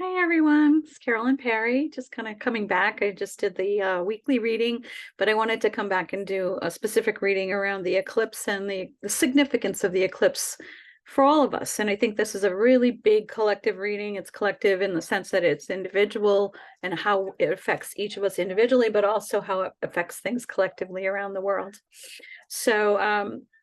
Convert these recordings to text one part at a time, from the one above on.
Hi everyone, it's Carolyn Perry. Just kind of coming back. I just did the weekly reading, but I wanted to come back and do a specific reading around the eclipse and the significance of the eclipse for all of us. And I think this is a really big collective reading. It's collective in the sense that it's individual and how it affects each of us individually, but also how it affects things collectively around the world. So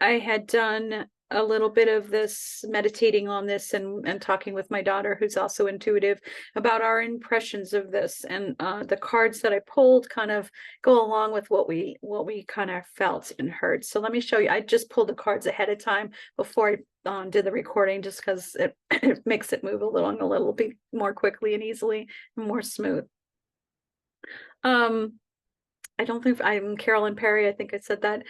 I had done a little bit of this meditating on this and talking with my daughter, who's also intuitive, about our impressions of this. And the cards that I pulled kind of go along with what we kind of felt and heard. So let me show you. I just pulled the cards ahead of time before I did the recording, just because it, it makes it move along a little bit more quickly and easily and more smooth. I don't think I'm Carolyn Perry. I think I said that.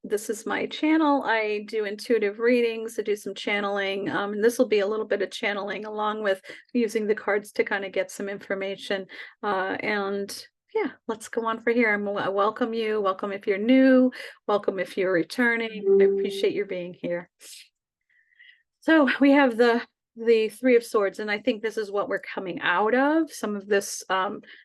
This is my channel. I do intuitive readings. I do some channeling. And this will be a little bit of channeling along with using the cards to kind of get some information. And yeah, let's go on for here. I welcome you. Welcome if you're new. Welcome if you're returning. I appreciate your being here. So we have the Three of Swords, and I think this is what we're coming out of. Some of this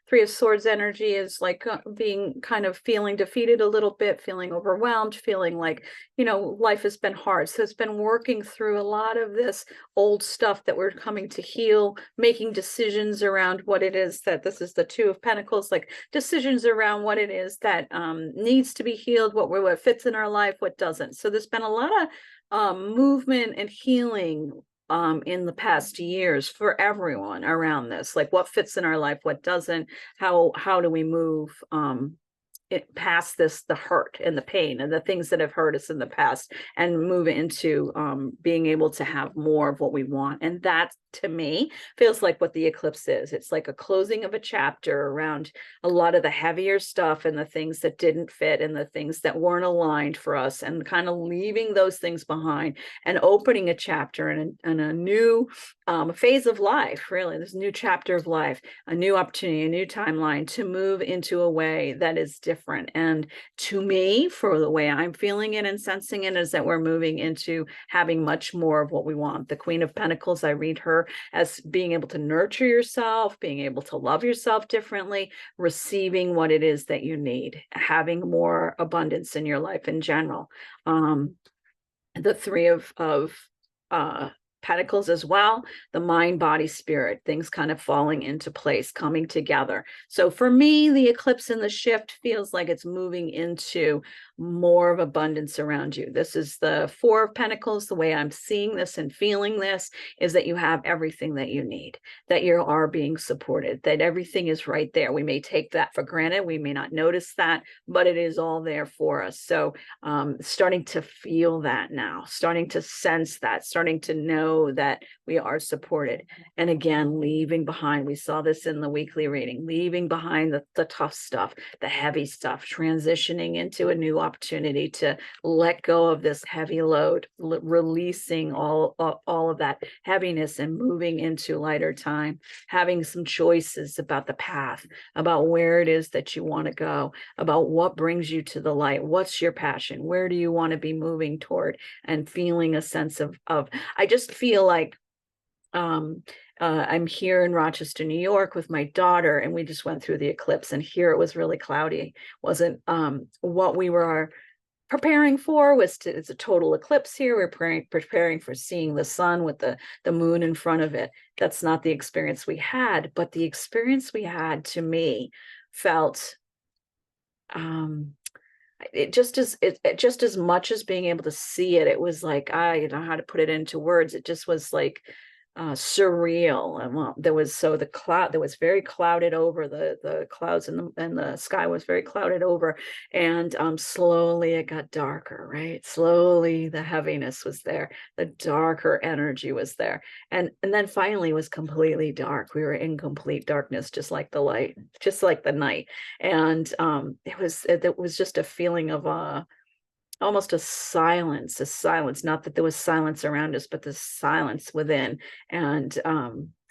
Three of Swords energy is like being kind of feeling defeated a little bit, feeling overwhelmed, feeling like, life has been hard. So it's been working through a lot of this old stuff that we're coming to heal, making decisions around what it is that this is the Two of Pentacles, like decisions around what it is that needs to be healed, what fits in our life, what doesn't. So there's been a lot of movement and healing in the past years for everyone around this, like what fits in our life, what doesn't, how do we move it past the hurt and the pain and the things that have hurt us in the past, and move into being able to have more of what we want. And that, to me, feels like what the eclipse is. It's like a closing of a chapter around a lot of the heavier stuff and the things that didn't fit and the things that weren't aligned for us, and kind of leaving those things behind and opening a chapter and a new phase of life. Really, this new chapter of life, a new opportunity, a new timeline to move into a way that is different. And to me, for the way I'm feeling it and sensing it, is that we're moving into having much more of what we want. The Queen of Pentacles, I read her as being able to nurture yourself, being able to love yourself differently, receiving what it is that you need, having more abundance in your life in general. The Three of Pentacles as well, the mind, body, spirit, things kind of falling into place, coming together. So for me, the eclipse and the shift feels like it's moving into more of abundance around you. This is the Four of Pentacles. The way I'm seeing this and feeling this is that you have everything that you need, that you are being supported, that everything is right there. We may take that for granted. We may not notice that, but it is all there for us. So starting to feel that now, starting to sense that, starting to know that we are supported. And again, leaving behind, we saw this in the weekly reading, leaving behind the tough stuff, the heavy stuff, transitioning into a new opportunity to let go of this heavy load, releasing all of that heaviness and moving into lighter time, having some choices about the path, about where it is that you want to go, about what brings you to the light, what's your passion, where do you want to be moving toward, and feeling a sense of I just feel like I'm here in Rochester, New York with my daughter, and we just went through the eclipse, and here it was really cloudy. Wasn't what we were preparing for. It's a total eclipse here. We're preparing for seeing the sun with the moon in front of it. That's not the experience we had, but the experience we had, to me, felt it just as much as being able to see it. It was like, I don't know how to put it into words. It just was like surreal. And well, there was very clouded over, the clouds and the sky was very clouded over, and slowly it got darker, right? Slowly the heaviness was there, the darker energy was there, and then finally it was completely dark. We were in complete darkness, just like the light, just like the night. And it was just a feeling of almost a silence, not that there was silence around us, but the silence within. And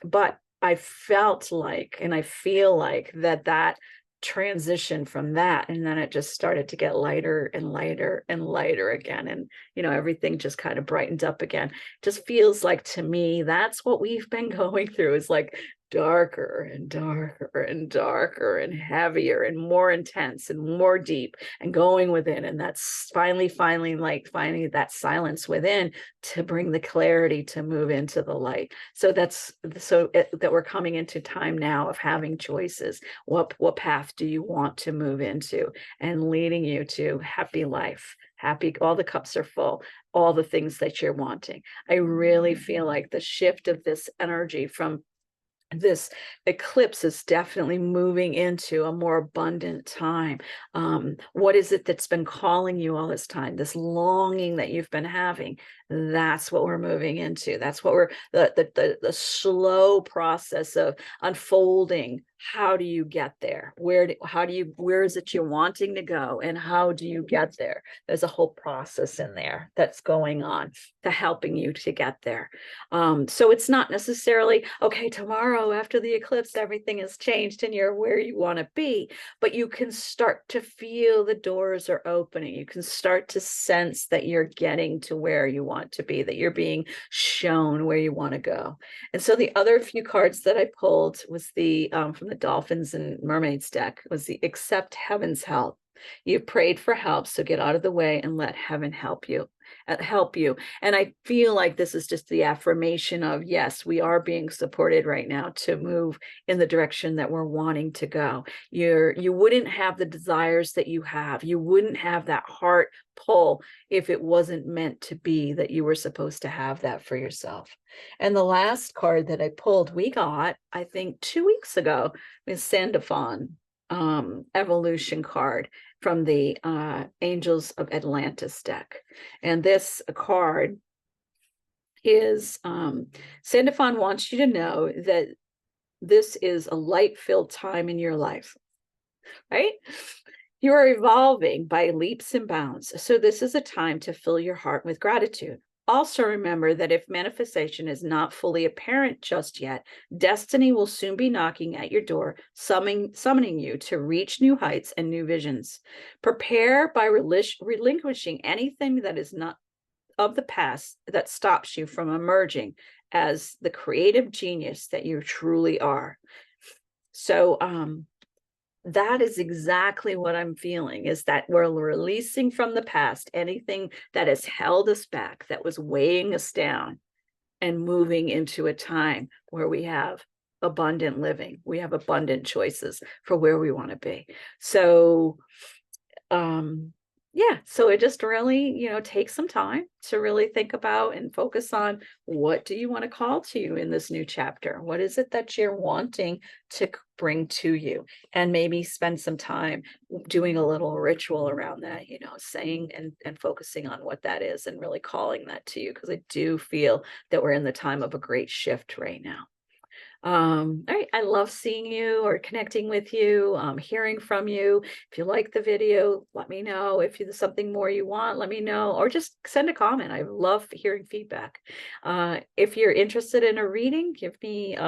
but I felt like, and I feel like that transition from that, and then it just started to get lighter and lighter and lighter again, and everything just kind of brightened up again. Just feels like, to me, that's what we've been going through, is like darker and darker and darker and heavier and more intense and more deep and going within. And that's finally finding that silence within to bring the clarity to move into the light. So that we're coming into time now of having choices. What path do you want to move into, and leading you to happy life, happy, all the cups are full, all the things that you're wanting. I really feel like the shift of this energy from this eclipse is definitely moving into a more abundant time. What is it that's been calling you all this time? This longing that you've been having, that's what we're moving into. That's what we're, the slow process of unfolding. How do you get there? Where is it you're wanting to go, and how do you get there? There's a whole process in there that's going on to helping you to get there. So it's not necessarily, okay, tomorrow after the eclipse, everything has changed and you're where you want to be, but you can start to feel the doors are opening. You can start to sense that you're getting to where you want to be, that you're being shown where you want to go. And so the other few cards that I pulled was the from the Dolphins and Mermaids deck, was the Accept Heaven's Help. You've prayed for help, so get out of the way and let heaven help you. And I feel like this is just the affirmation of, yes, we are being supported right now to move in the direction that we're wanting to go. You wouldn't have the desires that you have. You wouldn't have that heart pull if it wasn't meant to be that you were supposed to have that for yourself. And the last card that I pulled, we got, I think 2 weeks ago, is Sandalphon evolution card from the Angels of Atlantis deck. And this card is Sandalphon wants you to know that this is a light-filled time in your life, right? You are evolving by leaps and bounds. So this is a time to fill your heart with gratitude. Also remember that if manifestation is not fully apparent just yet, destiny will soon be knocking at your door, summoning you to reach new heights and new visions. Prepare by relinquishing anything that is not of the past that stops you from emerging as the creative genius that you truly are. So, that is exactly what I'm feeling, is that we're releasing from the past anything that has held us back, that was weighing us down, and moving into a time where we have abundant living. We have abundant choices for where we want to be. So, yeah, so it just really, takes some time to really think about and focus on, what do you want to call to you in this new chapter? What is it that you're wanting to bring to you? And maybe spend some time doing a little ritual around that, saying and focusing on what that is and really calling that to you, because I do feel that we're in the time of a great shift right now. All right, I love seeing you or connecting with you, hearing from you. If you like the video, let me know. If there's something more you want, let me know, or just send a comment. I love hearing feedback. If you're interested in a reading, give me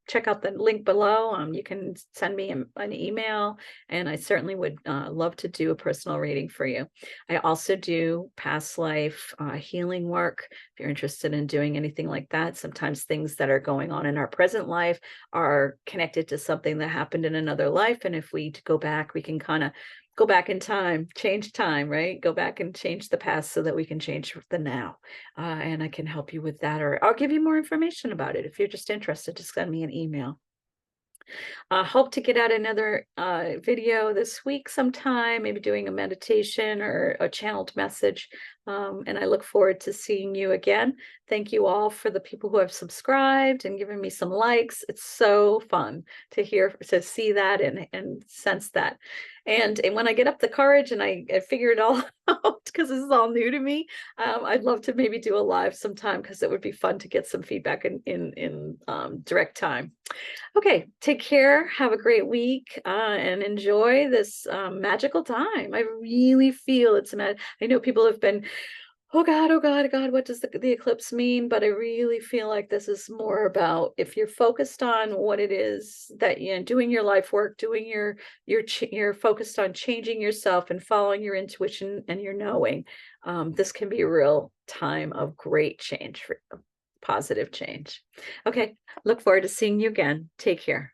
check out the link below. You can send me an email, and I certainly would love to do a personal reading for you. I also do past life healing work. If you're interested in doing anything like that, sometimes things that are going on in our present life are connected to something that happened in another life. And if we go back, we can kind of go back in time, change time, right? Go back and change the past so that we can change the now. And I can help you with that, or I'll give you more information about it. If you're just interested, just send me an email. Hope to get out another video this week sometime, maybe doing a meditation or a channeled message. And I look forward to seeing you again. Thank you all for the people who have subscribed and given me some likes. It's so fun to see that and sense that. And when I get up the courage and I figure it all out, because this is all new to me, I'd love to maybe do a live sometime, because it would be fun to get some feedback in direct time. Okay, take care. Have a great week and enjoy this magical time. I really feel it's I know people have been Oh God, oh God, oh God, what does the eclipse mean? But I really feel like this is more about if you're focused on what it is that you know, doing your life work, doing you're focused on changing yourself and following your intuition and your knowing. This can be a real time of great change for you, positive change. Okay, look forward to seeing you again. Take care.